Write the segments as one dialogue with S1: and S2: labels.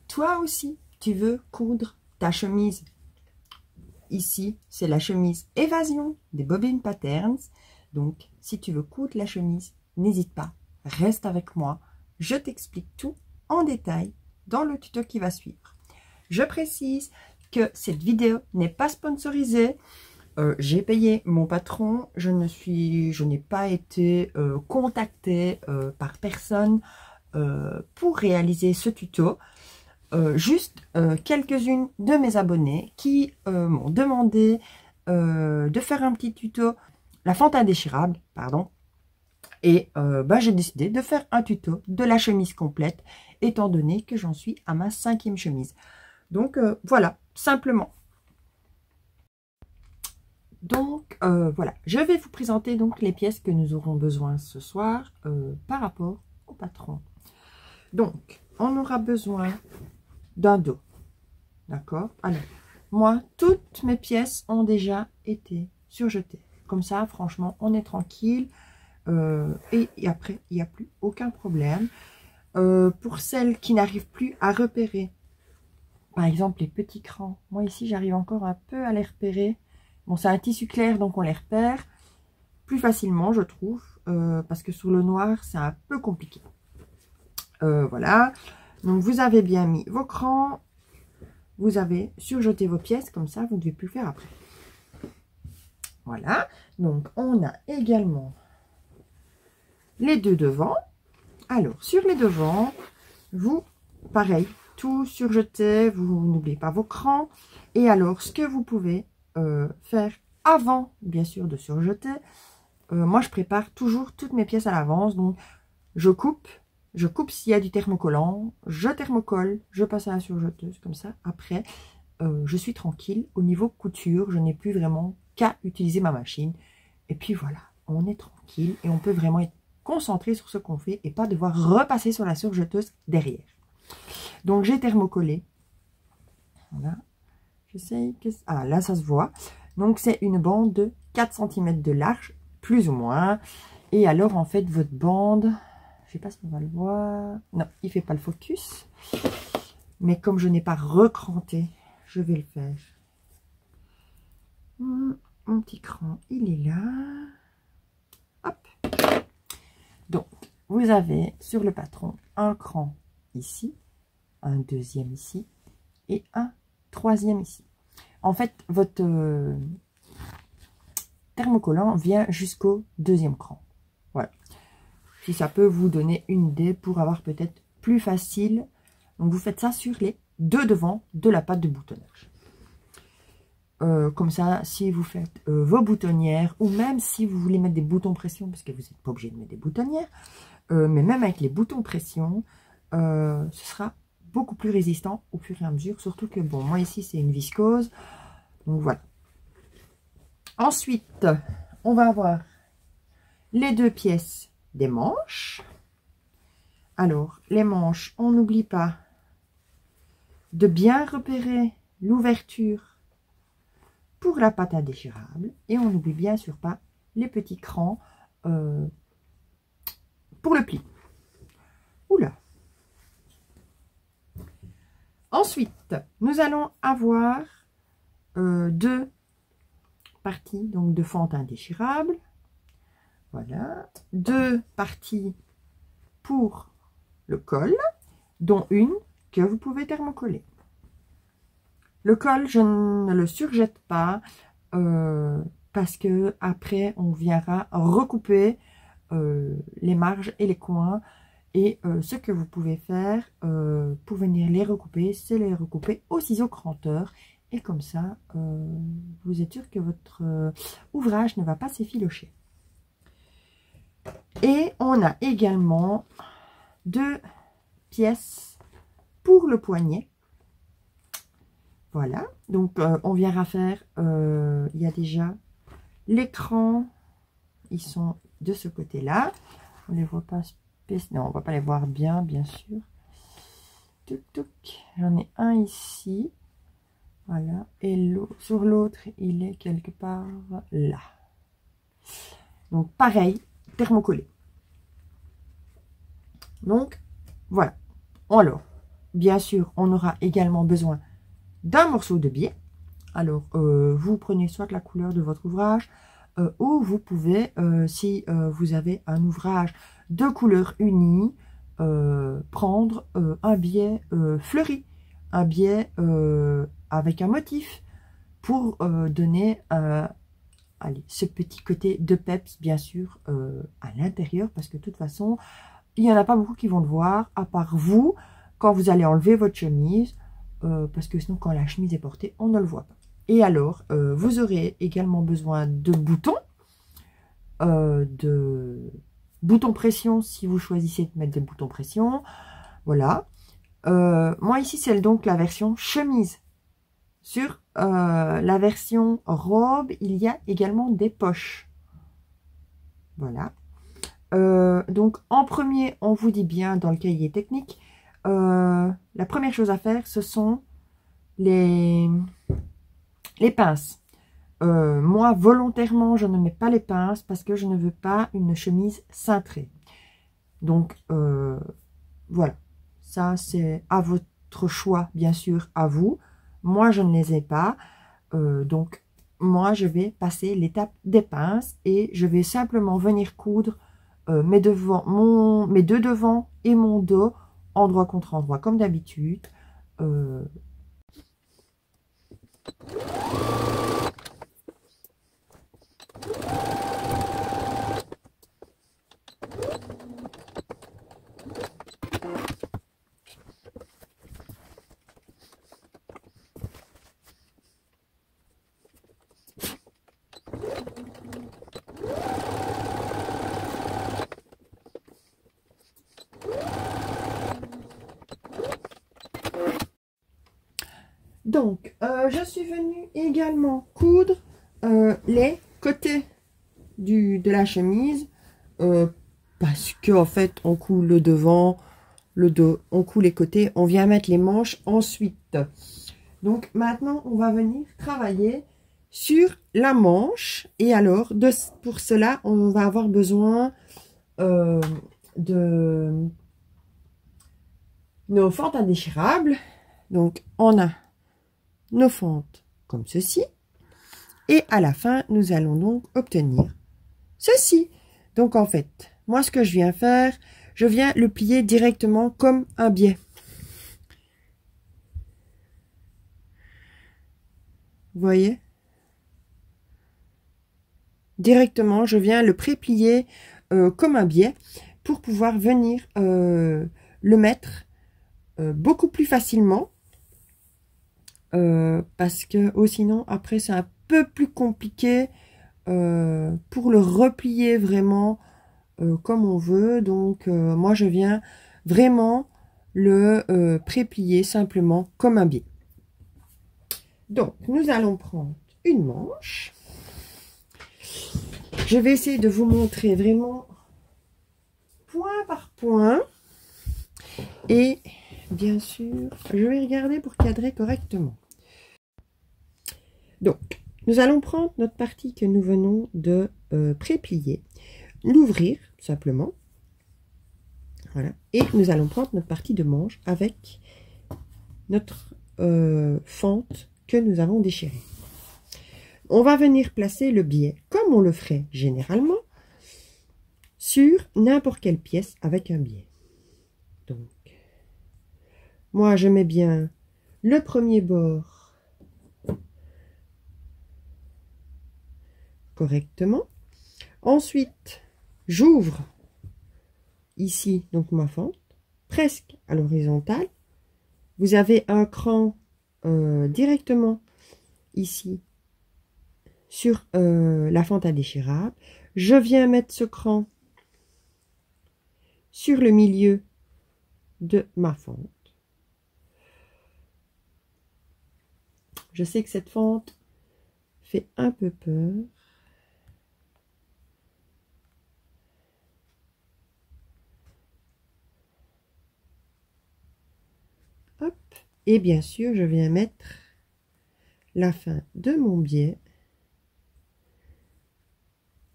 S1: toi aussi, tu veux coudre ta chemise, ici, c'est la chemise Évasion des Bobbin Patterns. Donc, si tu veux coudre la chemise, n'hésite pas, reste avec moi. Je t'explique tout en détail dans le tuto qui va suivre. Je précise que cette vidéo n'est pas sponsorisée. J'ai payé mon patron. Je n'ai pas été contactée par personne pour réaliser ce tuto. Juste quelques-unes de mes abonnés qui m'ont demandé de faire un petit tuto, la fente indéchirable, pardon. Et j'ai décidé de faire un tuto de la chemise complète, étant donné que j'en suis à ma 5e chemise. Donc voilà, simplement. Donc voilà, je vais vous présenter donc les pièces que nous aurons besoin ce soir par rapport au patron. Donc, on aura besoin d'un dos, d'accord? Alors, moi, toutes mes pièces ont déjà été surjetées. Comme ça, franchement, on est tranquille. Et après, il n'y a plus aucun problème. Pour celles qui n'arrivent plus à repérer, par exemple, les petits crans. Moi, ici, j'arrive encore un peu à les repérer. Bon, c'est un tissu clair, donc on les repère plus facilement, je trouve. Parce que sur le noir, c'est un peu compliqué. Voilà. Donc, vous avez bien mis vos crans. Vous avez surjeté vos pièces, comme ça, vous ne devez plus faire après. Voilà. Donc, on a également les deux devants. Alors, sur les devants, vous, pareil, tout surjeté, vous n'oubliez pas vos crans. Et alors, ce que vous pouvez faire avant, bien sûr, de surjeter, moi, je prépare toujours toutes mes pièces à l'avance. Donc, je coupe s'il y a du thermocollant, je thermocolle, je passe à la surjeteuse, comme ça. Après, je suis tranquille. Au niveau couture, je n'ai plus vraiment qu'à utiliser ma machine. Et puis voilà, on est tranquille et on peut vraiment être concentré sur ce qu'on fait et pas devoir repasser sur la surjeteuse derrière. Donc j'ai thermocollé. Voilà. J'essaye que... Ah, là ça se voit. Donc c'est une bande de 4 cm de large, plus ou moins. Et alors en fait votre bande, je sais pas si on va le voir. Non, il fait pas le focus. Mais comme je n'ai pas recranté, je vais le faire. Mon petit cran, il est là. Hop. Donc, vous avez sur le patron un cran ici, un deuxième ici et un troisième ici. En fait, votre thermocollant vient jusqu'au deuxième cran. Voilà. Si ça peut vous donner une idée pour avoir peut-être plus facile. Donc, vous faites ça sur les deux devants de la patte de boutonnage. Comme ça, si vous faites vos boutonnières, ou même si vous voulez mettre des boutons pression, parce que vous n'êtes pas obligé de mettre des boutonnières, mais même avec les boutons pression, ce sera beaucoup plus résistant au fur et à mesure, surtout que, bon, moi ici, c'est une viscose, donc voilà. Ensuite, on va avoir les deux pièces des manches. Alors, les manches, on n'oublie pas de bien repérer l'ouverture pour la pâte indéchirable et on n'oublie bien sûr pas les petits crans pour le pli. Oula. Ensuite, nous allons avoir deux parties donc de fente indéchirable. Voilà, deux parties pour le col, dont une que vous pouvez thermocoller. Le col, je ne le surjette pas parce que après on viendra recouper les marges et les coins. Et ce que vous pouvez faire pour venir les recouper, c'est les recouper au ciseau cranteur. Et comme ça, vous êtes sûr que votre ouvrage ne va pas s'effilocher. Et on a également deux pièces pour le poignet. Voilà, donc on viendra faire, il y a déjà l'écran, ils sont de ce côté-là. On les voit pas, non, on va pas les voir bien, bien sûr. J'en ai un ici, voilà, et sur l'autre, il est quelque part là. Donc pareil, thermocollé. Donc voilà. Alors, bien sûr, on aura également besoin d'un morceau de biais. Alors, vous prenez soit la couleur de votre ouvrage, ou vous pouvez, si vous avez un ouvrage de couleur unie, prendre un biais fleuri, un biais avec un motif pour donner allez, ce petit côté de peps, bien sûr, à l'intérieur, parce que de toute façon, il n'y en a pas beaucoup qui vont le voir, à part vous, quand vous allez enlever votre chemise, parce que sinon, quand la chemise est portée, on ne le voit pas. Et alors, vous aurez également besoin de boutons pression, si vous choisissez de mettre des boutons pression. Voilà. Moi, ici, c'est donc la version chemise. Sur la version robe, il y a également des poches. Voilà. Donc, en premier, on vous dit bien dans le cahier technique, la première chose à faire, ce sont les pinces. Moi, volontairement, je ne mets pas les pinces parce que je ne veux pas une chemise cintrée. Donc, voilà. Ça, c'est à votre choix, bien sûr, à vous. Moi, je ne les ai pas. Donc, moi, je vais passer l'étape des pinces et je vais simplement venir coudre mes deux devants et mon dos, endroit contre endroit, comme d'habitude. Donc, je suis venue également coudre les côtés de la chemise parce que en fait, on coud le devant, le dos, on coud les côtés, on vient mettre les manches ensuite. Donc, maintenant, on va venir travailler sur la manche. Et alors, pour cela, on va avoir besoin de nos fentes indéchirables. Donc, on a nos fentes comme ceci. Et à la fin, nous allons donc obtenir ceci. Donc, en fait, moi, ce que je viens faire, je viens le plier directement comme un biais. Vous voyez? Directement, je viens le pré-plier comme un biais pour pouvoir venir le mettre beaucoup plus facilement. Parce que sinon, après, c'est un peu plus compliqué pour le replier vraiment comme on veut. Donc, moi, je viens vraiment le pré-plier simplement comme un biais. Donc, nous allons prendre une manche. Je vais essayer de vous montrer vraiment point par point. Et bien sûr, je vais regarder pour cadrer correctement. Donc, nous allons prendre notre partie que nous venons de pré-plier, l'ouvrir simplement. Voilà. Et nous allons prendre notre partie de manche avec notre fente que nous avons déchirée. On va venir placer le biais, comme on le ferait généralement, sur n'importe quelle pièce avec un biais. Donc, moi, je mets bien le premier bord correctement. Ensuite, j'ouvre ici donc ma fente, presque à l'horizontale. Vous avez un cran directement ici sur la fente indéchirable. Je viens mettre ce cran sur le milieu de ma fente. Je sais que cette fente fait un peu peur. Hop. Et bien sûr, je viens mettre la fin de mon biais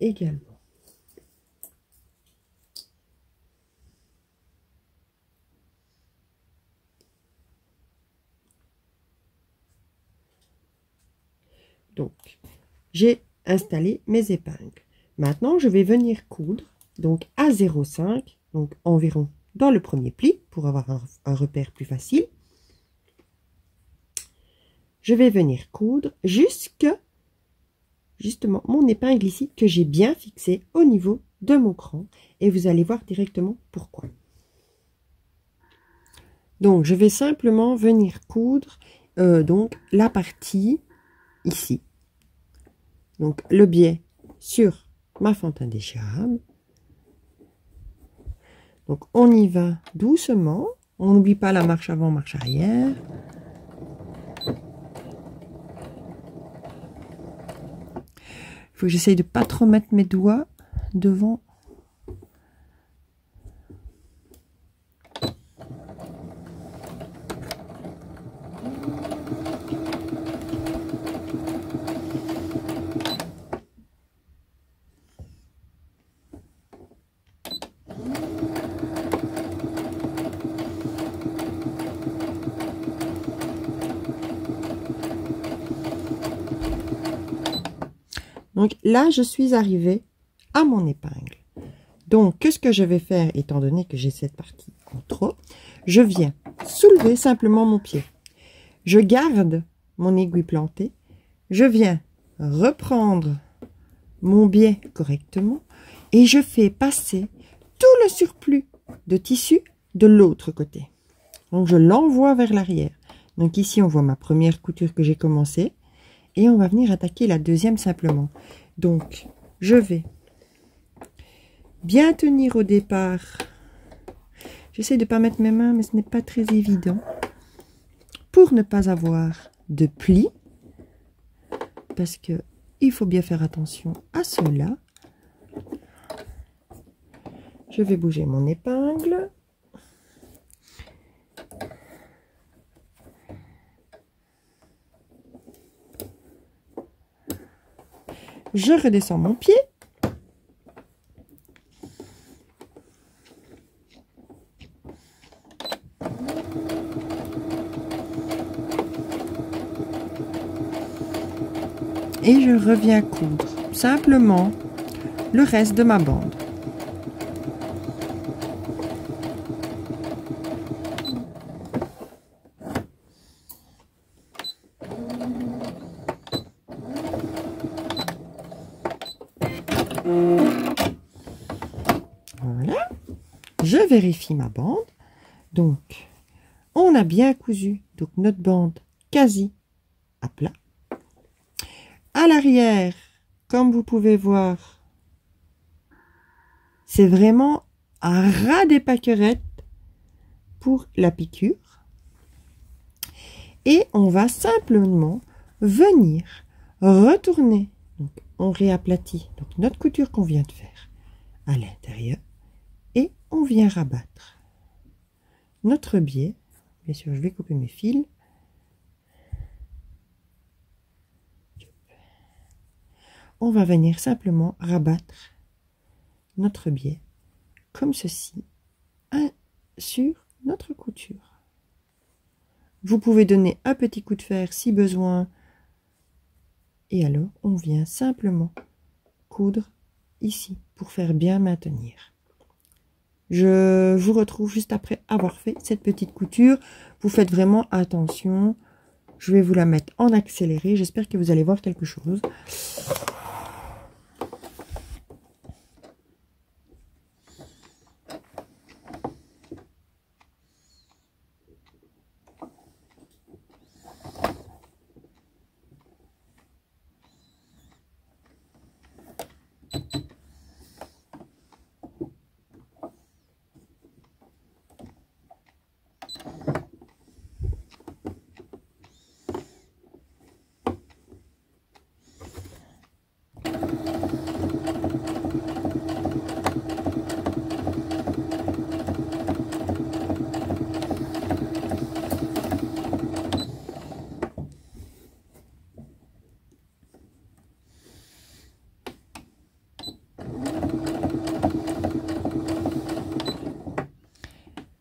S1: également. Donc, j'ai installé mes épingles. Maintenant, je vais venir coudre, donc à 0,5, donc environ dans le premier pli, pour avoir un repère plus facile. Je vais venir coudre justement mon épingle ici, que j'ai bien fixé au niveau de mon cran. Et vous allez voir directement pourquoi. Donc, je vais simplement venir coudre donc la partie ici. Donc, le biais sur ma fente indéchirable. Donc, on y va doucement. On n'oublie pas la marche avant, marche arrière. Il faut que j'essaye de ne pas trop mettre mes doigts devant. Donc là, je suis arrivée à mon épingle. Donc, qu'est-ce que je vais faire, étant donné que j'ai cette partie en trop? Je viens soulever simplement mon pied. Je garde mon aiguille plantée. Je viens reprendre mon biais correctement et je fais passer tout le surplus de tissu de l'autre côté. Donc, je l'envoie vers l'arrière. Donc ici, on voit ma première couture que j'ai commencée. Et on va venir attaquer la deuxième simplement. Donc, je vais bien tenir au départ. J'essaie de ne pas mettre mes mains, mais ce n'est pas très évident. Pour ne pas avoir de plis. Parce que il faut bien faire attention à cela. Je vais bouger mon épingle. Je redescends mon pied. Et je reviens coudre simplement le reste de ma bande. Voilà, je vérifie ma bande. Donc, on a bien cousu donc notre bande quasi à plat. À l'arrière, comme vous pouvez voir, c'est vraiment un ras des pâquerettes pour la piqûre. Et on va simplement venir retourner. Donc, on réaplatit donc notre couture qu'on vient de faire à l'intérieur et on vient rabattre notre biais. Bien sûr, je vais couper mes fils. On va venir simplement rabattre notre biais comme ceci sur notre couture. Vous pouvez donner un petit coup de fer si besoin. Et alors, on vient simplement coudre ici pour faire bien maintenir. Je vous retrouve juste après avoir fait cette petite couture. Vous faites vraiment attention. Je vais vous la mettre en accéléré. J'espère que vous allez voir quelque chose.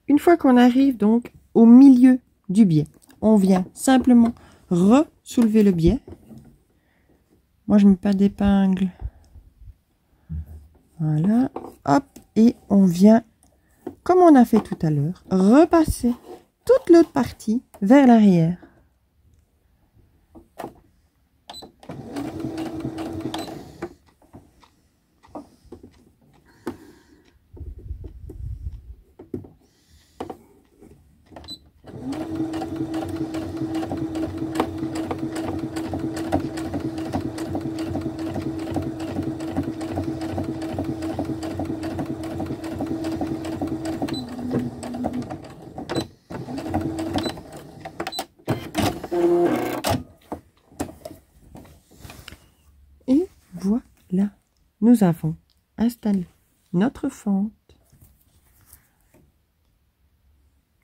S1: Une fois qu'on arrive donc au milieu du biais, on vient simplement re-soulever le biais. Moi, je mets pas d'épingle. Voilà. Hop. Et on vient, comme on a fait tout à l'heure, repasser toute l'autre partie vers l'arrière. Et voilà, nous avons installé notre fente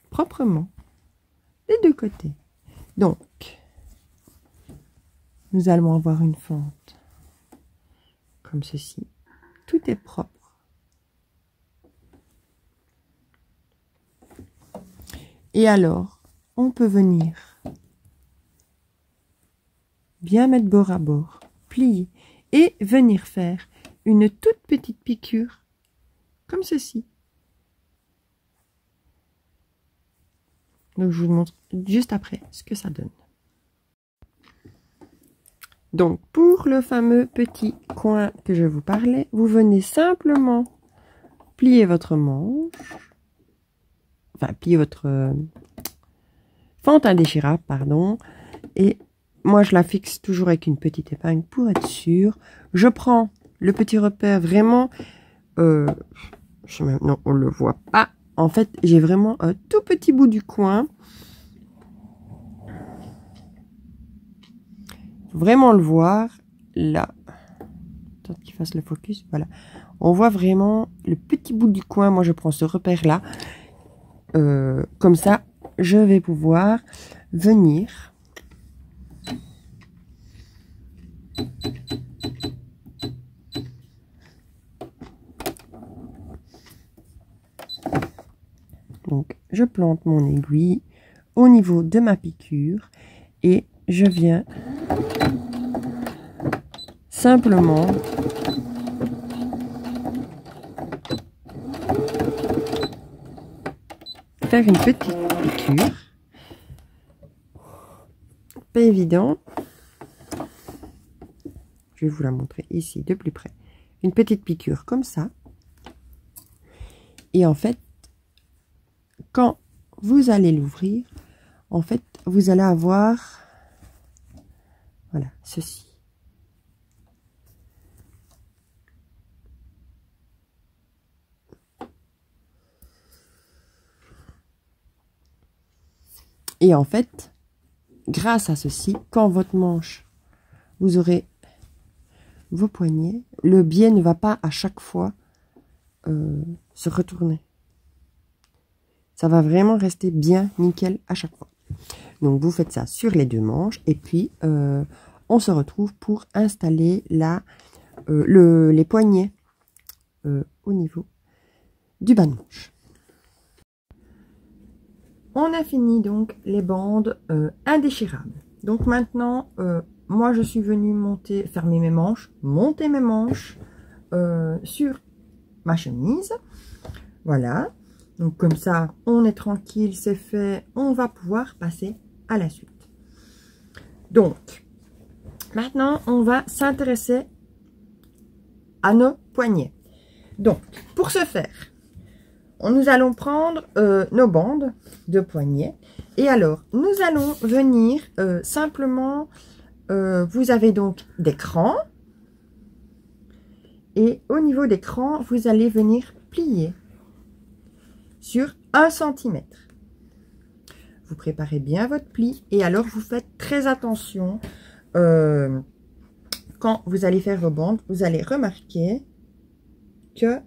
S1: proprement des deux côtés. Donc, nous allons avoir une fente comme ceci. Tout est propre. Et alors, on peut venir bien mettre bord à bord, plier et venir faire une toute petite piqûre comme ceci. Donc je vous montre juste après ce que ça donne. Donc pour le fameux petit coin que je vous parlais, vous venez simplement plier votre manche, enfin plier votre fente indéchirable, pardon, et moi je la fixe toujours avec une petite épingle pour être sûr. Je prends le petit repère vraiment, non on le voit pas. En fait, j'ai vraiment un tout petit bout du coin. Faut vraiment le voir là. Attends qu'il fasse le focus. Voilà. On voit vraiment le petit bout du coin. Moi, je prends ce repère là. Comme ça, je vais pouvoir venir donc je plante mon aiguille au niveau de ma piqûre et je viens simplement faire une petite piqûre. Pas évident. Je vais vous la montrer ici de plus près. Une petite piqûre comme ça. Et en fait, quand vous allez l'ouvrir, en fait, vous allez avoir, voilà, ceci. Et en fait, grâce à ceci, quand votre manche, vous aurez vos poignets, le biais ne va pas à chaque fois se retourner. Ça va vraiment rester bien nickel à chaque fois. Donc vous faites ça sur les deux manches et puis on se retrouve pour installer la, les poignets au niveau du bas de manche. On a fini donc les bandes indéchirables. Donc maintenant, moi je suis venue monter, fermer mes manches, monter mes manches sur ma chemise. Voilà. Donc comme ça, on est tranquille, c'est fait. On va pouvoir passer à la suite. Donc, maintenant, on va s'intéresser à nos poignets. Donc, pour ce faire, nous allons prendre nos bandes de poignets. Et alors, nous allons venir simplement, vous avez donc des crans. Et au niveau des crans, vous allez venir plier sur 1 cm. Vous préparez bien votre pli. Et alors, vous faites très attention. Quand vous allez faire vos bandes, vous allez remarquer que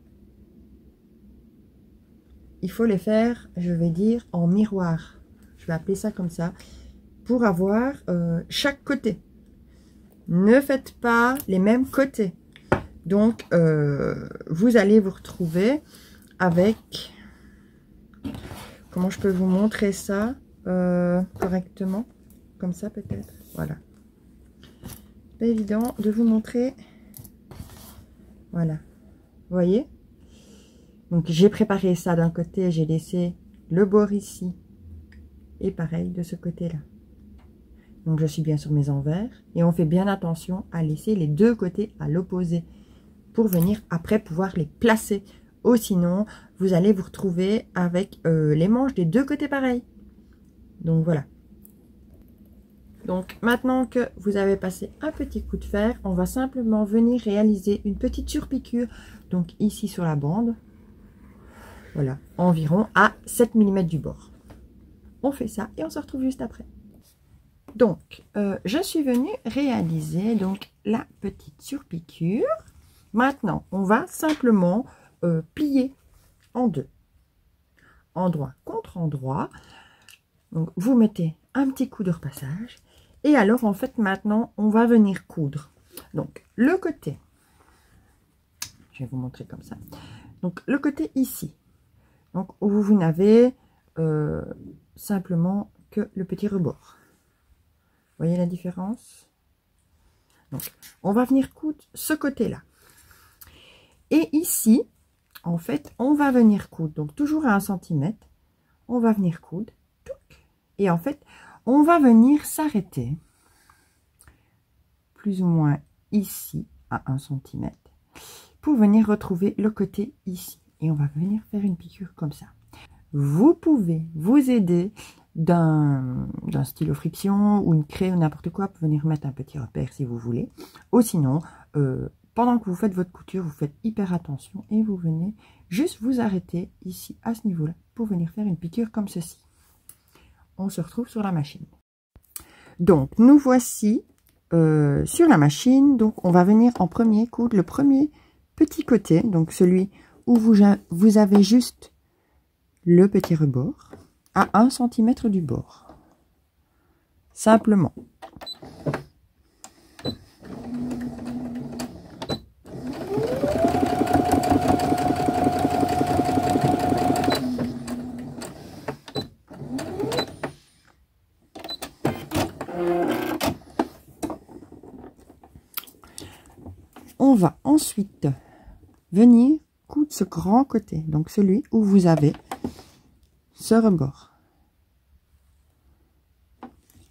S1: il faut les faire, je vais dire, en miroir. Je vais appeler ça comme ça, pour avoir chaque côté. Ne faites pas les mêmes côtés. Donc, vous allez vous retrouver avec... Comment je peux vous montrer ça correctement? Comme ça, peut-être. Voilà. pas évident de vous montrer. Voilà, vous voyez. Donc j'ai préparé ça d'un côté, j'ai laissé le bord ici et pareil de ce côté-là. Donc je suis bien sur mes envers et on fait bien attention à laisser les deux côtés à l'opposé pour venir après pouvoir les placer. Ou sinon vous allez vous retrouver avec les manches des deux côtés pareils. Donc voilà. Donc maintenant que vous avez passé un petit coup de fer, on va simplement venir réaliser une petite surpiqûre. Donc ici sur la bande. Voilà, environ à 7 mm du bord. On fait ça et on se retrouve juste après. Donc, je suis venue réaliser donc la petite surpiqûre. Maintenant, on va simplement plier en deux. Endroit contre endroit. Donc, vous mettez un petit coup de repassage. Et alors, en fait, maintenant, on va venir coudre. Donc, le côté. Je vais vous montrer comme ça. Donc, le côté ici. Donc, où vous n'avez simplement que le petit rebord. Vous voyez la différence? Donc, on va venir coudre ce côté-là. Et ici, en fait, on va venir coudre. Donc, toujours à 1 cm. On va venir coudre. Et en fait, on va venir s'arrêter. Plus ou moins ici, à 1 cm. Pour venir retrouver le côté ici. Et on va venir faire une piqûre comme ça. Vous pouvez vous aider d'un stylo friction ou une craie ou n'importe quoi pour venir mettre un petit repère si vous voulez. Ou sinon, pendant que vous faites votre couture, vous faites hyper attention et vous venez juste vous arrêter ici à ce niveau-là pour venir faire une piqûre comme ceci. On se retrouve sur la machine. Donc, nous voici sur la machine. Donc, on va venir en premier coudre le premier petit côté, donc celui où vous avez juste le petit rebord à 1 cm du bord. Simplement. On va ensuite venir coudre ce grand côté, donc celui où vous avez ce rebord.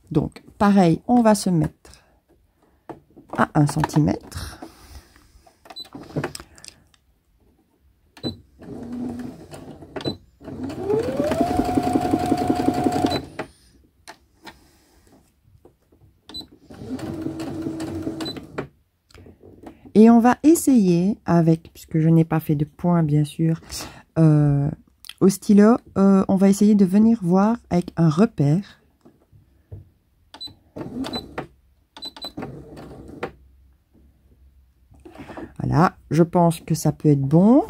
S1: Donc pareil, on va se mettre à 1 cm. Et on va essayer avec, puisque je n'ai pas fait de point bien sûr, au stylo, on va essayer de venir voir avec un repère. Voilà, je pense que ça peut être bon.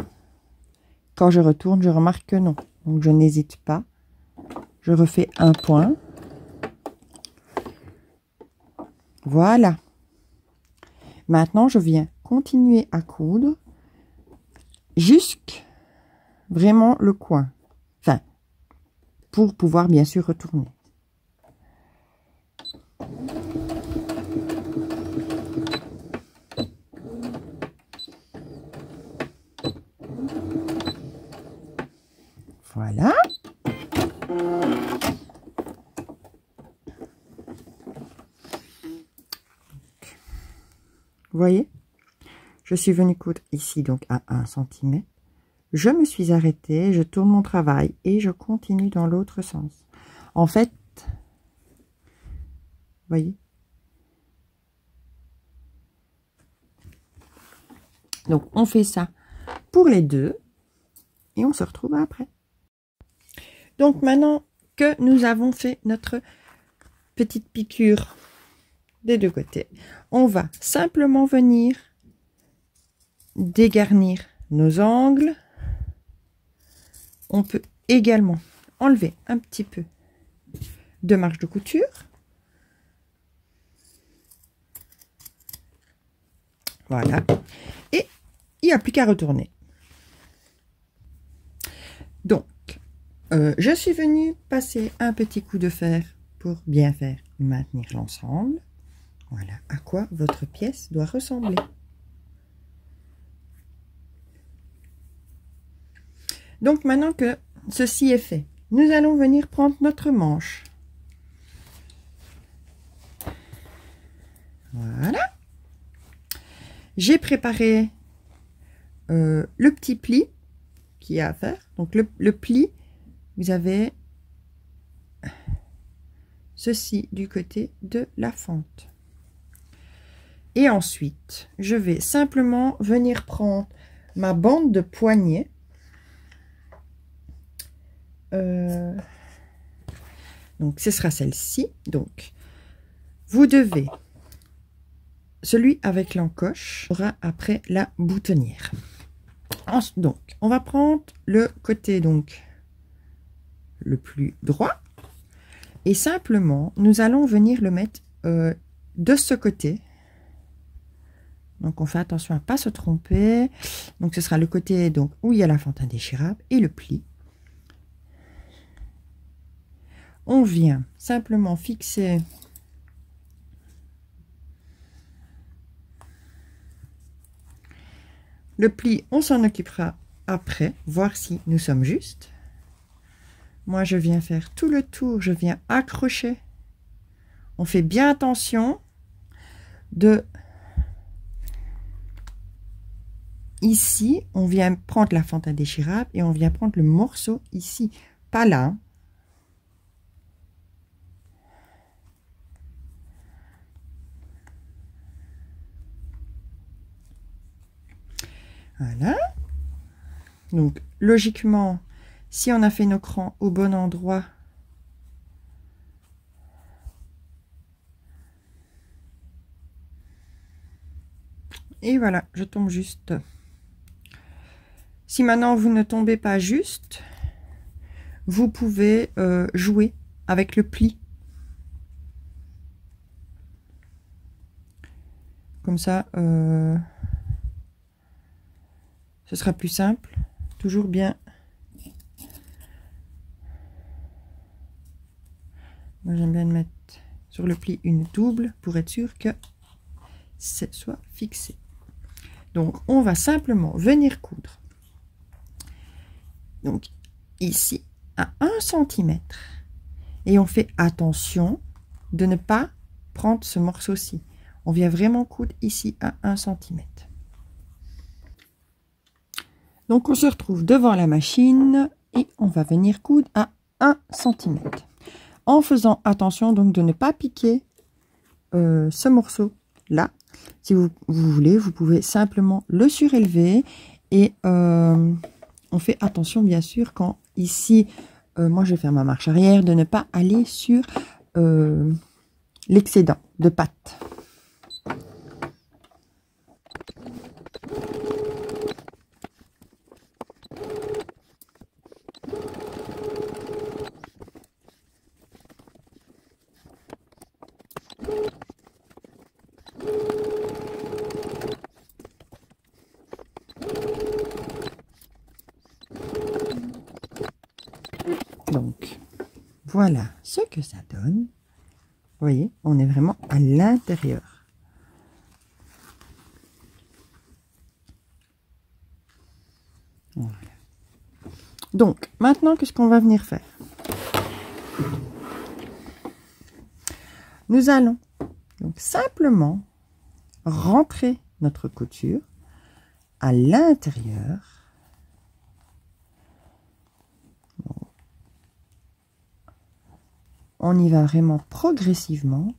S1: Quand je retourne, je remarque que non. Donc je n'hésite pas. Je refais un point. Voilà. Maintenant, je viens continuer à coudre jusqu'à vraiment le coin. Enfin, pour pouvoir bien sûr retourner. Voilà. Vous voyez, je suis venue coudre ici donc à 1 cm. Je me suis arrêtée, je tourne mon travail et je continue dans l'autre sens. En fait, vous voyez. Donc on fait ça pour les deux et on se retrouve après. Donc maintenant que nous avons fait notre petite piqûre des deux côtés, on va simplement venir dégarnir nos angles. On peut également enlever un petit peu de marge de couture. Voilà. Et il n'y a plus qu'à retourner. Donc, je suis venue passer un petit coup de fer pour bien faire maintenir l'ensemble. Voilà à quoi votre pièce doit ressembler. Donc maintenant que ceci est fait, nous allons venir prendre notre manche. Voilà. J'ai préparé le petit pli qu'il y a à faire. Donc le pli, vous avez ceci du côté de la fente. Et ensuite, je vais simplement venir prendre ma bande de poignet. Donc, ce sera celle-ci. Donc, vous devez, celui avec l'encoche aura après la boutonnière. Donc, on va prendre le côté donc le plus droit. Et simplement, nous allons venir le mettre de ce côté. Donc, on fait attention à ne pas se tromper. Donc, ce sera le côté donc, où il y a la fente indéchirable et le pli. On vient simplement fixer le pli. On s'en occupera après, voir si nous sommes justes. Moi, je viens faire tout le tour. Je viens accrocher. On fait bien attention de... Ici, on vient prendre la fente indéchirable et on vient prendre le morceau ici, pas là. Voilà. Donc, logiquement, si on a fait nos crans au bon endroit, et voilà, je tombe juste. Si maintenant vous ne tombez pas juste, vous pouvez jouer avec le pli. Comme ça, ce sera plus simple. Toujours bien. Moi, j'aime bien mettre sur le pli une double pour être sûr que ce soit fixé. Donc, on va simplement venir coudre. Donc, ici, à 1 cm. Et on fait attention de ne pas prendre ce morceau-ci. On vient vraiment coudre ici à 1 cm. Donc, on se retrouve devant la machine et on va venir coudre à 1 cm. En faisant attention donc de ne pas piquer ce morceau-là. Si vous voulez, vous pouvez simplement le surélever et on fait attention bien sûr quand ici, moi je vais faire ma marche arrière, de ne pas aller sur l'excédent de pâte. Donc, voilà ce que ça donne. Vous voyez, on est vraiment à l'intérieur. Voilà. Donc, maintenant, qu'est-ce qu'on va venir faire? Nous allons donc simplement rentrer notre couture à l'intérieur. On y va vraiment progressivement.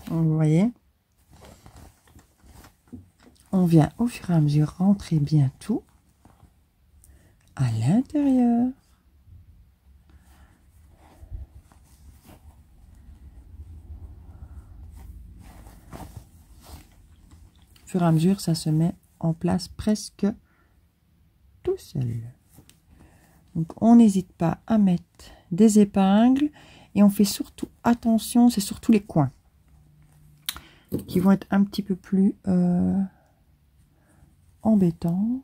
S1: Vous voyez, on vient au fur et à mesure rentrer bien tout à l'intérieur. Au fur et à mesure, ça se met en place presque tout seul. Donc, on n'hésite pas à mettre des épingles et on fait surtout attention, c'est surtout les coins. qui vont être un petit peu plus embêtants.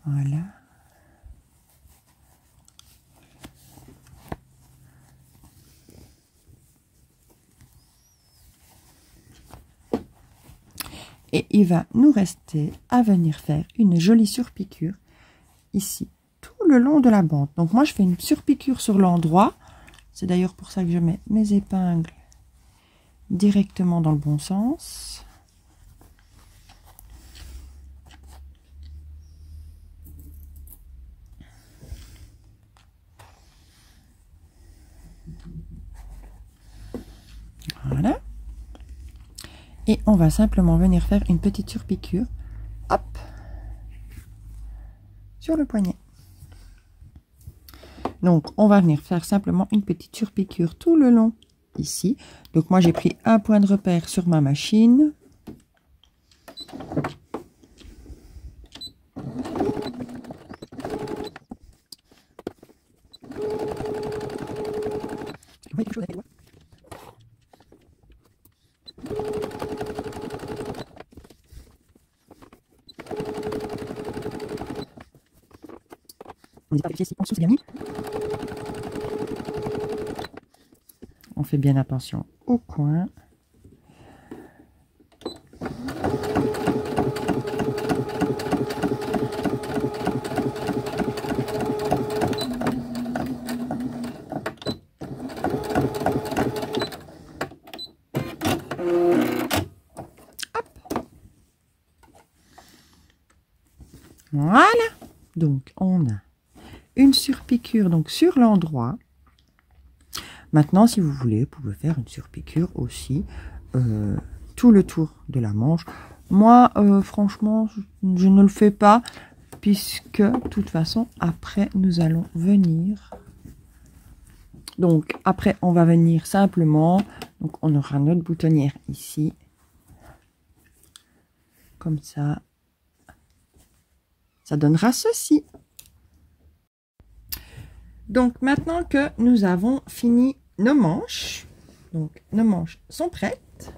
S1: Voilà. Et il va nous rester à venir faire une jolie surpiqûre ici, tout le long de la bande. Donc moi je fais une surpiqûre sur l'endroit. C'est d'ailleurs pour ça que je mets mes épingles directement dans le bon sens. Voilà. Et on va simplement venir faire une petite surpiqûre, hop, sur le poignet. Donc, on va venir faire simplement une petite surpiqûre tout le long ici. Donc, moi, j'ai pris un point de repère sur ma machine. Vous voyez quelque chose avec les doigts ? On n'est pas vérifié si en dessous c'est bien mis. On fait bien attention au coin. Voilà. Donc, on a une surpiqûre donc sur l'endroit. Maintenant, si vous voulez, vous pouvez faire une surpiqûre aussi tout le tour de la manche. Moi, franchement, je ne le fais pas puisque, de toute façon, après, nous allons venir. Donc, après, on va venir simplement. Donc, on aura notre boutonnière ici. Comme ça. Ça donnera ceci. Donc, maintenant que nous avons fini nos manches, donc nos manches sont prêtes.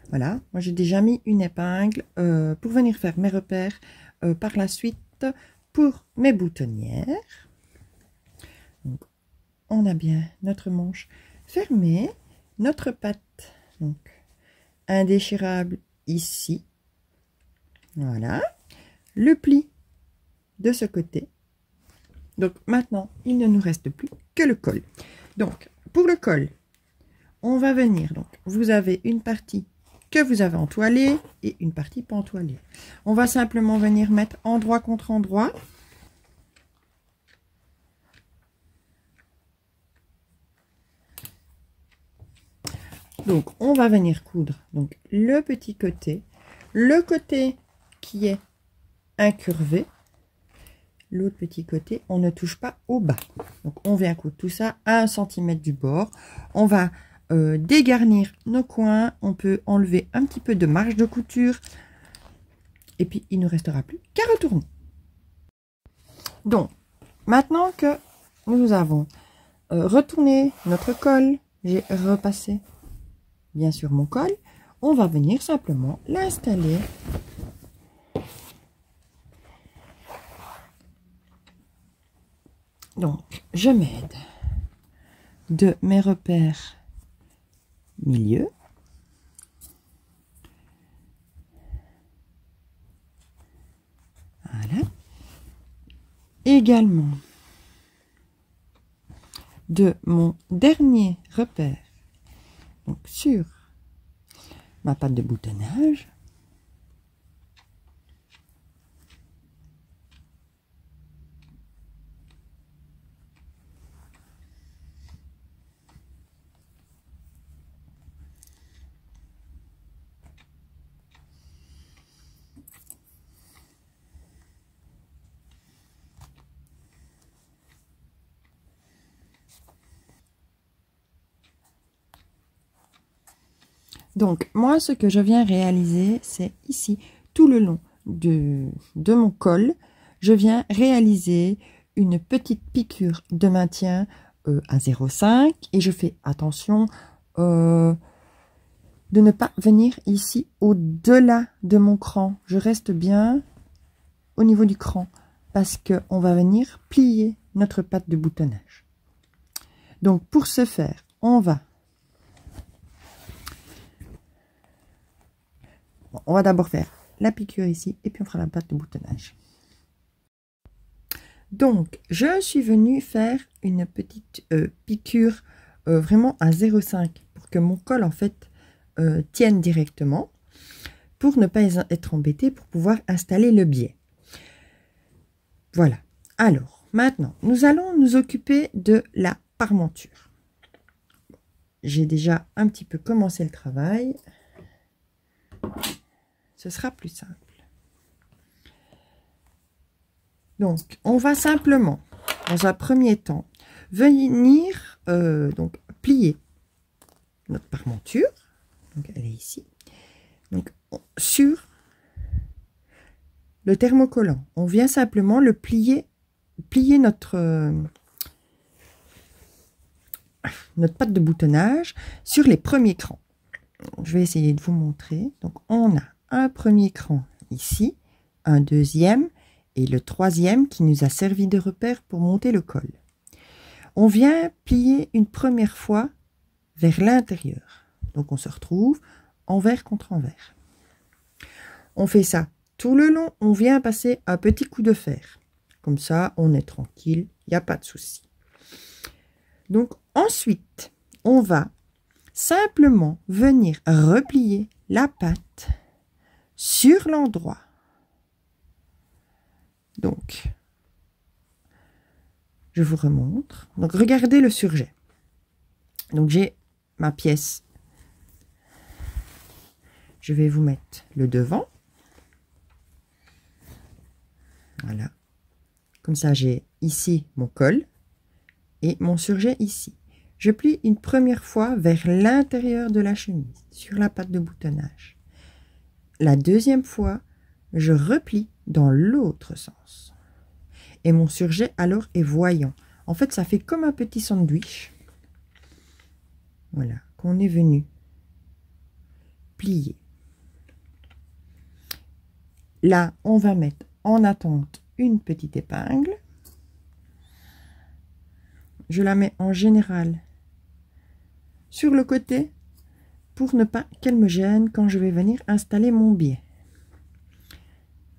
S1: Voilà, moi j'ai déjà mis une épingle pour venir faire mes repères par la suite pour mes boutonnières. Donc, on a bien notre manche fermée, notre patte donc indéchirable ici. Voilà, le pli de ce côté. Donc maintenant, il ne nous reste plus que le col. Donc, pour le col, on va venir. Donc, vous avez une partie que vous avez entoilée et une partie pas entoilée. On va simplement venir mettre endroit contre endroit. Donc, on va venir coudre donc le petit côté, le côté qui est incurvé. L'autre petit côté, on ne touche pas au bas. Donc, on vient coudre tout ça à 1 cm du bord. On va dégarnir nos coins. On peut enlever un petit peu de marge de couture. Et puis, il ne restera plus qu'à retourner. Donc, maintenant que nous avons retourné notre col, j'ai repassé bien sûr mon col, on va venir simplement l'installer. Donc, je m'aide de mes repères milieu. Voilà. Également de mon dernier repère, donc sur ma patte de boutonnage. Donc, moi, ce que je viens réaliser, c'est ici, tout le long de mon col, je viens réaliser une petite piqûre de maintien à 0,5 et je fais attention de ne pas venir ici au-delà de mon cran. Je reste bien au niveau du cran parce qu'on va venir plier notre patte de boutonnage. Donc pour ce faire, on va d'abord faire la piqûre ici et puis on fera la patte de boutonnage. Donc je suis venue faire une petite piqûre vraiment à 0,5 pour que mon col en fait tienne directement, pour ne pas être embêté, pour pouvoir installer le biais. Voilà. Alors maintenant nous allons nous occuper de la parmenture. J'ai déjà un petit peu commencé le travail. Ce sera plus simple. Donc, on va simplement, dans un premier temps, venir donc plier notre parmenture. Donc, elle est ici. Donc, sur le thermocollant, on vient simplement le plier notre patte de boutonnage sur les premiers crans. Je vais essayer de vous montrer. Donc, on a un premier cran ici, un deuxième et le troisième qui nous a servi de repère pour monter le col. On vient plier une première fois vers l'intérieur. Donc, on se retrouve envers contre envers. On fait ça tout le long. On vient passer un petit coup de fer. Comme ça, on est tranquille. Il n'y a pas de souci. Donc, ensuite, on va simplement venir replier la patte sur l'endroit. Donc, je vous remontre. Donc, regardez le surjet. Donc, j'ai ma pièce. Je vais vous mettre le devant. Voilà. Comme ça, j'ai ici mon col et mon surjet ici. Je plie une première fois vers l'intérieur de la chemise, sur la patte de boutonnage. La deuxième fois, je replie dans l'autre sens. Et mon surjet, alors, est voyant. En fait, ça fait comme un petit sandwich. Voilà, qu'on est venu plier. Là, on va mettre en attente une petite épingle. Je la mets en général sur le côté pour ne pas qu'elle me gêne quand je vais venir installer mon biais.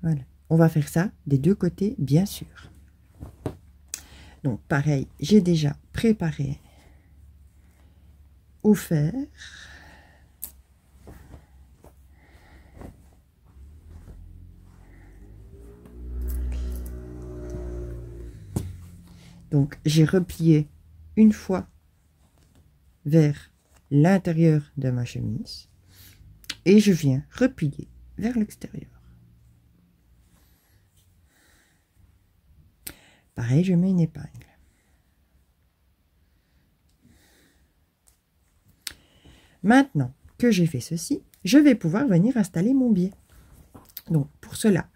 S1: Voilà, on va faire ça des deux côtés, bien sûr. Donc, pareil, j'ai déjà préparé au fer. Donc, j'ai replié une fois vers l'intérieur de ma chemise et je viens replier vers l'extérieur. Pareil, je mets une épingle. Maintenant que j'ai fait ceci, je vais pouvoir venir installer mon biais. Donc, pour cela,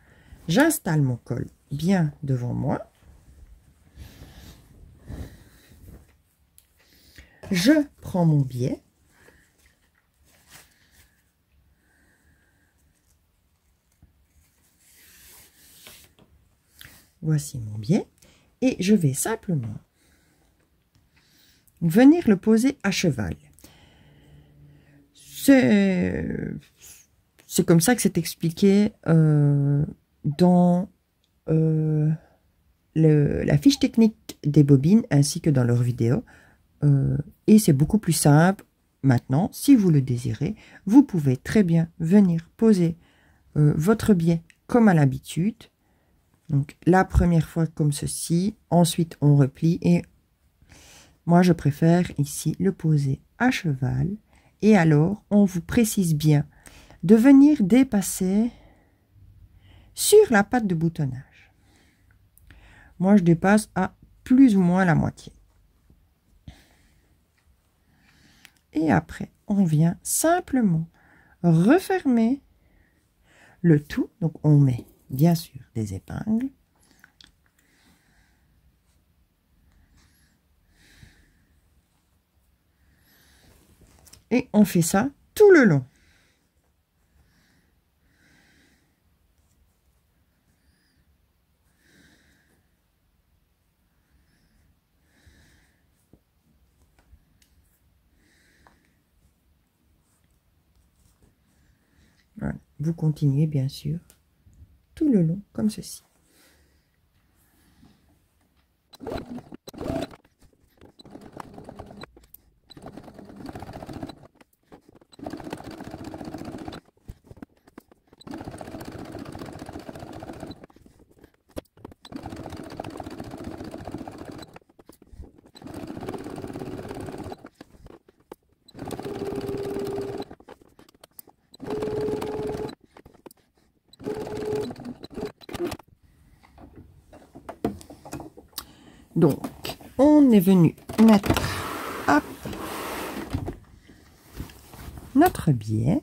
S1: j'installe mon col bien devant moi. Je prends mon biais. Voici mon biais. Et je vais simplement venir le poser à cheval. C'est comme ça que c'est expliqué dans la fiche technique des bobines ainsi que dans leur vidéo. Et c'est beaucoup plus simple. Maintenant, si vous le désirez, vous pouvez très bien venir poser votre biais comme à l'habitude. Donc, la première fois comme ceci. Ensuite, on replie. Et moi, je préfère ici le poser à cheval. Et alors, on vous précise bien de venir dépasser sur la patte de boutonnage. Moi, je dépasse à plus ou moins la moitié. Et après, on vient simplement refermer le tout. Donc, on met bien sûr des épingles. Et on fait ça tout le long. Voilà. Vous continuez bien sûr tout le long comme ceci. Donc, on est venu mettre hop, notre biais.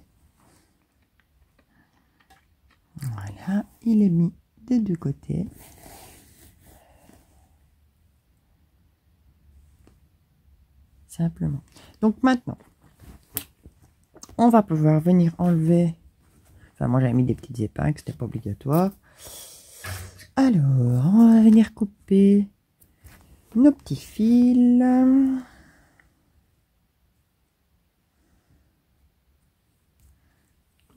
S1: Voilà, il est mis des deux côtés. Simplement. Donc maintenant, on va pouvoir venir enlever. Enfin, moi j'avais mis des petites épingles, c'était pas obligatoire. Alors, on va venir couper nos petits fils.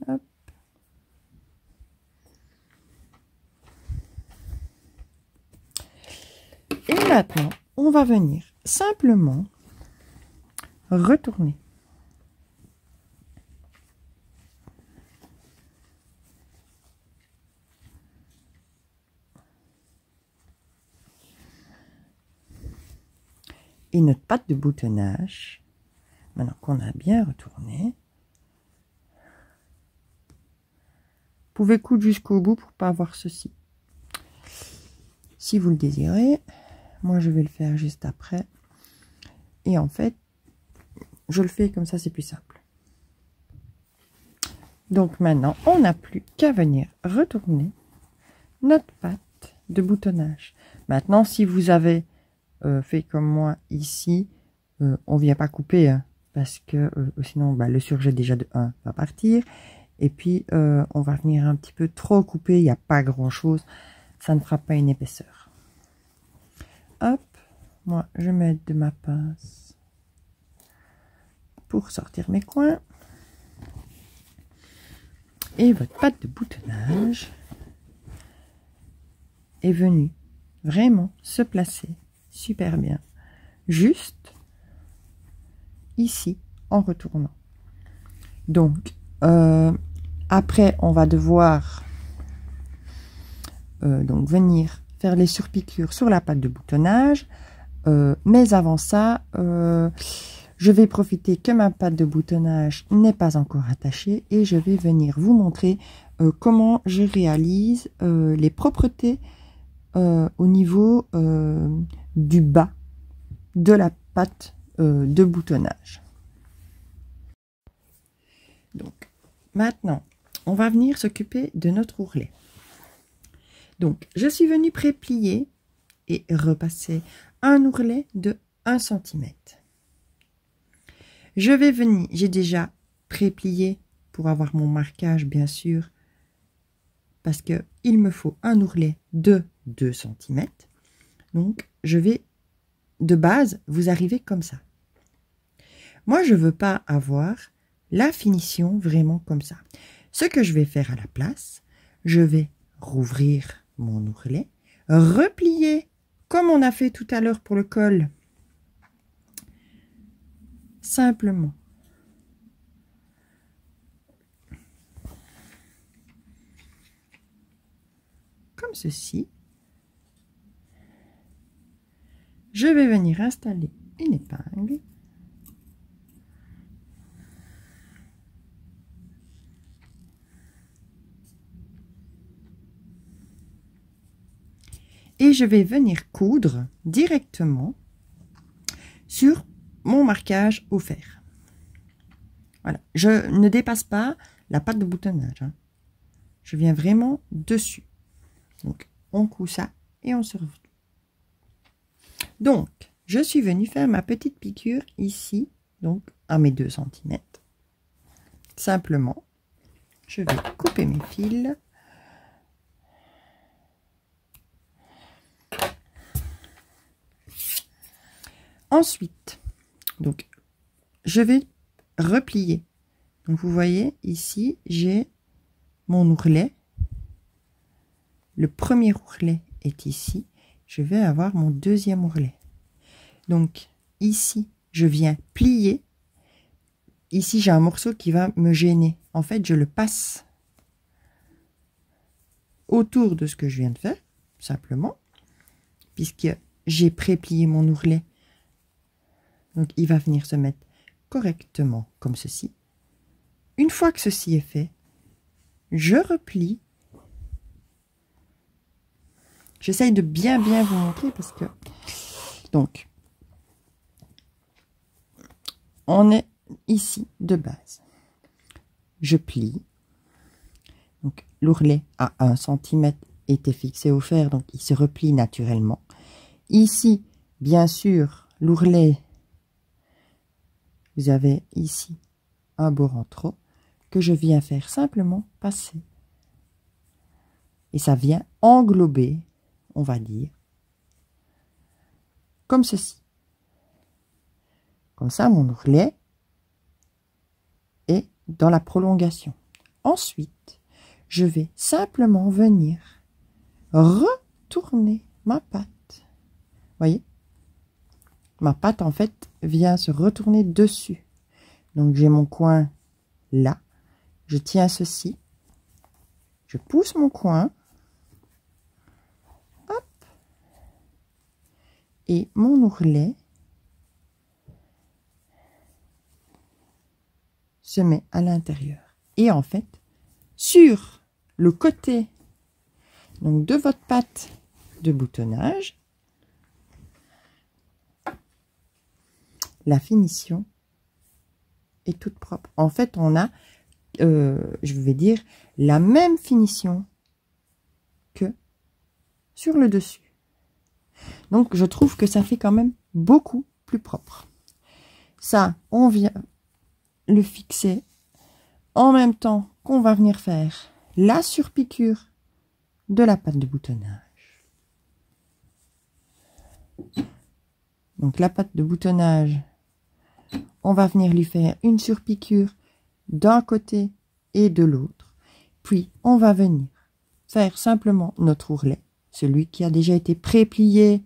S1: Hop. Et maintenant, on va venir simplement retourner. Et notre patte de boutonnage, maintenant qu'on a bien retourné, vous pouvez coudre jusqu'au bout pour pas avoir ceci. Si vous le désirez, moi je vais le faire juste après. Et en fait, je le fais comme ça, c'est plus simple. Donc maintenant, on n'a plus qu'à venir retourner notre patte de boutonnage. Maintenant, si vous avez fait comme moi ici, on vient pas couper, hein, parce que sinon bah, le surjet déjà de 1 va partir. Et puis, on va venir un petit peu trop couper, il n'y a pas grand chose, ça ne fera pas une épaisseur. Hop, moi je vais mettre de ma pince pour sortir mes coins. Et votre patte de boutonnage est venue vraiment se placer super bien, juste ici en retournant. Donc, après, on va devoir donc venir faire les surpiqûres sur la patte de boutonnage. Mais avant ça, je vais profiter que ma patte de boutonnage n'est pas encore attachée et je vais venir vous montrer comment je réalise les propretés au niveau du bas de la patte de boutonnage. Donc, maintenant, on va venir s'occuper de notre ourlet. Donc, je suis venue préplier et repasser un ourlet de 1 cm. Je vais venir, j'ai déjà préplié pour avoir mon marquage, bien sûr, parce que il me faut un ourlet de 2 cm. Donc, je vais, de base, vous arrivez comme ça. Moi, je ne veux pas avoir la finition vraiment comme ça. Ce que je vais faire à la place, je vais rouvrir mon ourlet, replier comme on a fait tout à l'heure pour le col. Simplement. Comme ceci. Je vais venir installer une épingle. Et je vais venir coudre directement sur mon marquage au fer. Voilà, je ne dépasse pas la patte de boutonnage, hein. Je viens vraiment dessus. Donc, on coud ça et on se retrouve. Donc, je suis venue faire ma petite piqûre ici donc à mes 2 cm. Simplement, je vais couper mes fils. Ensuite, donc, je vais replier. Donc, vous voyez, ici, j'ai mon ourlet. Le premier ourlet est ici. Je vais avoir mon deuxième ourlet. Donc, ici, je viens plier. Ici, j'ai un morceau qui va me gêner. En fait, je le passe autour de ce que je viens de faire, simplement, puisque j'ai pré-plié mon ourlet. Donc, il va venir se mettre correctement comme ceci. Une fois que ceci est fait, je replie. J'essaye de bien vous montrer parce que... Donc, on est ici de base. Je plie. Donc, l'ourlet à 1 cm était fixé au fer, donc il se replie naturellement. Ici, bien sûr, l'ourlet, vous avez ici un bord en trop que je viens faire simplement passer. Et ça vient englober, on va dire, comme ceci. Comme ça, mon ourlet est dans la prolongation. Ensuite, je vais simplement venir retourner ma patte. Voyez? Ma patte, en fait, vient se retourner dessus. Donc, j'ai mon coin là. Je tiens ceci. Je pousse mon coin. Hop. Et mon ourlet se met à l'intérieur. Et en fait, sur le côté donc de votre patte de boutonnage, la finition est toute propre. En fait, on a, je vais dire, la même finition que sur le dessus. Donc, je trouve que ça fait quand même beaucoup plus propre. Ça, on vient le fixer en même temps qu'on va venir faire la surpiqûre de la patte de boutonnage. Donc, la patte de boutonnage, on va venir lui faire une surpiqûre d'un côté et de l'autre. Puis, on va venir faire simplement notre ourlet, celui qui a déjà été pré-plié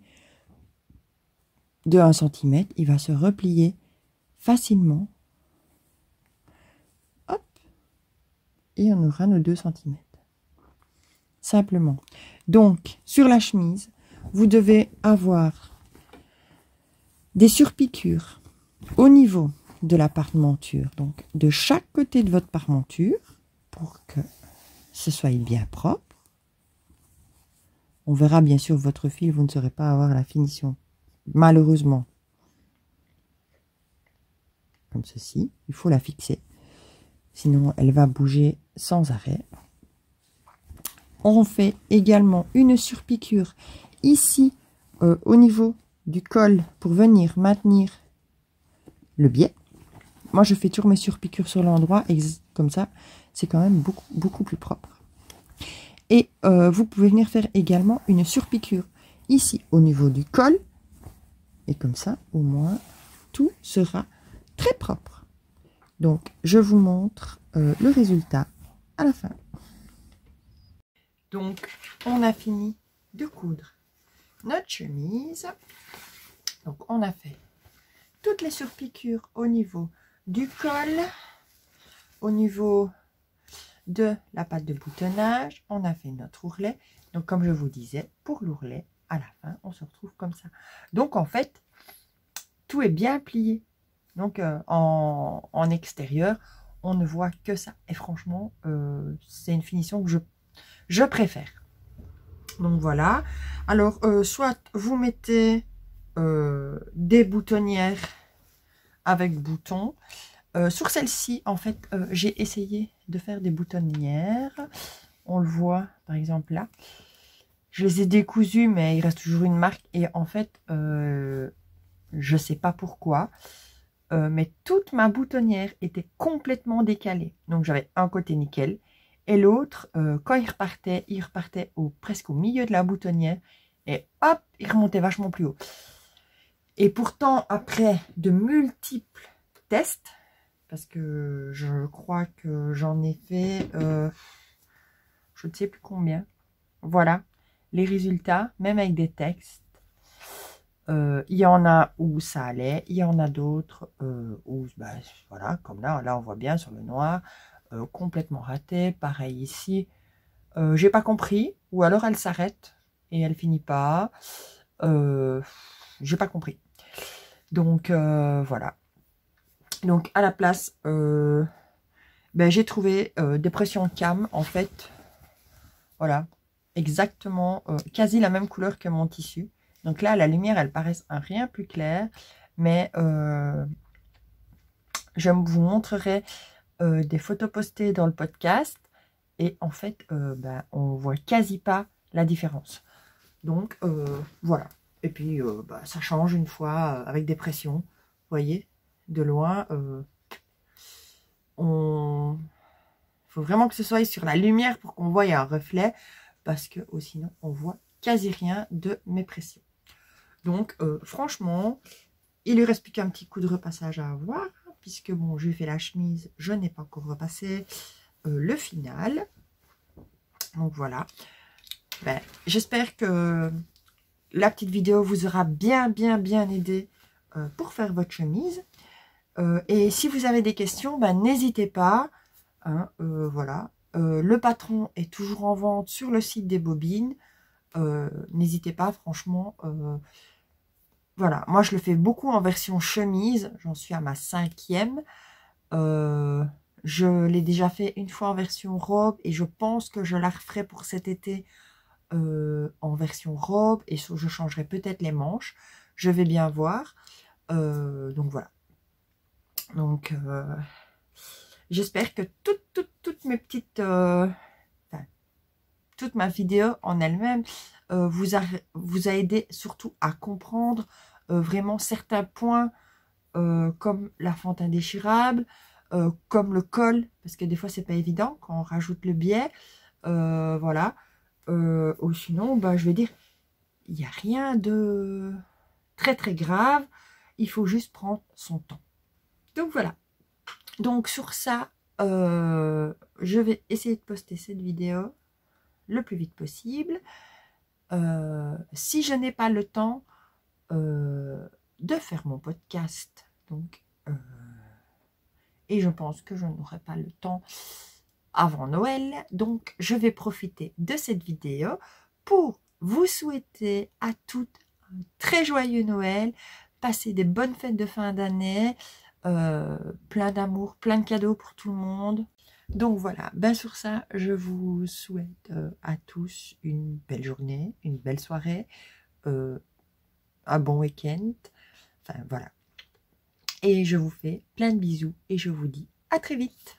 S1: de 1 cm. Il va se replier facilement. Hop. Et on aura nos 2 cm. Simplement. Donc, sur la chemise, vous devez avoir des surpiqûres au niveau de la partementure, donc de chaque côté de votre partementure, pour que ce soit bien propre. On verra bien sûr votre fil, vous ne saurez pas avoir la finition, malheureusement, comme ceci. Il faut la fixer, sinon elle va bouger sans arrêt. On fait également une surpiqûre ici au niveau du col pour venir maintenir le biais. Moi, je fais toujours mes surpiqûres sur l'endroit, comme ça, c'est quand même beaucoup plus propre. Et vous pouvez venir faire également une surpiqûre ici au niveau du col. Et comme ça, au moins, tout sera très propre. Donc, je vous montre le résultat à la fin. Donc, on a fini de coudre notre chemise. Donc, on a fait toutes les surpiqûres au niveau du col, au niveau de la patte de boutonnage. On a fait notre ourlet. Donc, comme je vous disais, pour l'ourlet, à la fin, on se retrouve comme ça. Donc, en fait, tout est bien plié. Donc, en extérieur, on ne voit que ça. Et franchement, c'est une finition que je préfère. Donc, voilà. Alors, soit vous mettez des boutonnières avec boutons. Sur celle-ci, en fait, j'ai essayé de faire des boutonnières. On le voit, par exemple, là. Je les ai décousues, mais il reste toujours une marque. Et en fait, je ne sais pas pourquoi. mais toute ma boutonnière était complètement décalée. Donc j'avais un côté nickel et l'autre, quand il repartait presque au milieu de la boutonnière et hop, il remontait vachement plus haut. Et pourtant, après de multiples tests, parce que je crois que j'en ai fait, je ne sais plus combien, voilà les résultats, même avec des textes. Il y en a où ça allait, il y en a d'autres où, ben, voilà, comme là on voit bien sur le noir, complètement raté. Pareil ici, j'ai pas compris, ou alors elle s'arrête et elle finit pas. J'ai pas compris. Donc voilà. Donc à la place, ben, j'ai trouvé des pressions cam en fait. Voilà, exactement, quasi la même couleur que mon tissu. Donc là, la lumière, elle paraît un rien plus clair, mais je vous montrerai des photos postées dans le podcast. Et en fait, ben, on voit quasi pas la différence. Donc, voilà. Et puis, ben, ça change une fois avec des pressions. Vous voyez, de loin, il faut vraiment que ce soit sur la lumière pour qu'on voie un reflet. Parce que sinon, on voit quasi rien de mes pressions. Donc, franchement, il lui reste plus qu'un petit coup de repassage à avoir, puisque bon, j'ai fait la chemise, je n'ai pas encore repassé le final. Donc voilà. Ben, j'espère que la petite vidéo vous aura bien aidé pour faire votre chemise. Et si vous avez des questions, ben, n'hésitez pas. Hein, voilà. Le patron est toujours en vente sur le site des bobines. N'hésitez pas, franchement. Voilà, moi je le fais beaucoup en version chemise. J'en suis à ma 5e. Je l'ai déjà fait une fois en version robe et je pense que je la referai pour cet été en version robe et je changerai peut-être les manches. Je vais bien voir. Donc voilà. Donc j'espère que toutes mes petites... toute ma vidéo en elle-même vous a aidé surtout à comprendre vraiment certains points comme la fente indéchirable, comme le col, parce que des fois c'est pas évident quand on rajoute le biais, voilà. Ou sinon, bah, je vais dire, il n'y a rien de très grave, il faut juste prendre son temps. Donc voilà. Donc sur ça, je vais essayer de poster cette vidéo le plus vite possible. Si je n'ai pas le temps de faire mon podcast, donc et je pense que je n'aurai pas le temps avant Noël, donc je vais profiter de cette vidéo pour vous souhaiter à toutes un très joyeux Noël, passer des bonnes fêtes de fin d'année, plein d'amour, plein de cadeaux pour tout le monde. Donc voilà, ben sur ça, je vous souhaite à tous une belle journée, une belle soirée, un bon week-end, enfin voilà. Et je vous fais plein de bisous et je vous dis à très vite.